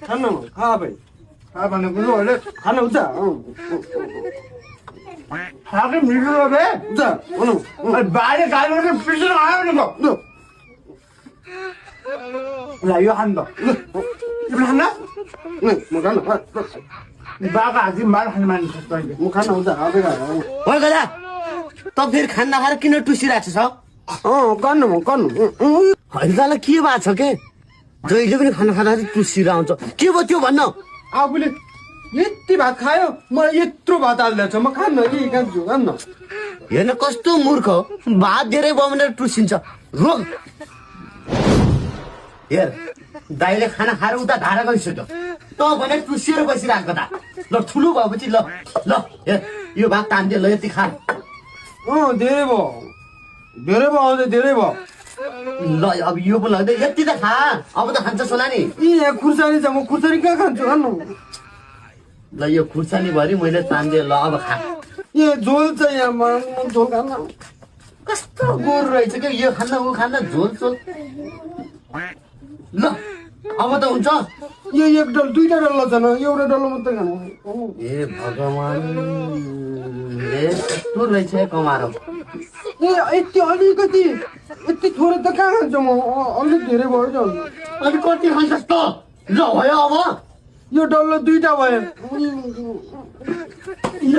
खाना खा भाइ खा भने पनि अहिले खाना हुन्छ खाएको मिठो बे हुन्छ बाहिर खायो भने पिसन आयो भने ल यो खानु त खान्न म खान्न बाबा हाजी मार खानु मान्छ म खान हुन्छ हो गदा त फेरि खाना नखाएर किन टुसिरहेको छ गर्नु हैदालाई के भएको छ के जहिले पनि खाना खाँदा टुसिएर आउँछ के भयो त्यो भन्न आफूले यति भात खायो मलाई यत्रो भात हालिदिएको छ म खान्न कि खान्छु खान्न हेर्न कस्तो मूर्ख हो भात धेरै भयो भनेर टुसिन्छ रोग हेर दाइले खाना खाएर उता धारा गइसक्यो त भने टुसिएर बसिरहेको त ल ठुलो भएपछि ल ल हेर यो भात तान्दियो ल यति खा धेरै भयो अझै धेरै भयो ल अब यो पो लाग्दै यति त खा अब त खान्छ सोला नि यहाँ खुर्सानी छ म खुर्सानी कहाँ खान्छु खानु ल यो खुर्सानी भरि मैले तान्दिएँ ल अब खा यहाँ झोल छ यहाँ झोल खान्न कस्तो गोरु रहेछ क्या यो खान्न ऊ खान्न झोल झोल ल अब त हुन्छ यो एक डल्लो दुईटा डल्लो छ न एउटा डल्लो मात्रै खानु ए भगवान कस्तो रहेछ कमाएर यति अलिकति यति थोरै त कहाँ खान्छु म अलिक धेरै भयो त अनि कति खान्छस् त ल भयो अब यो डल्लो दुईटा भयो ल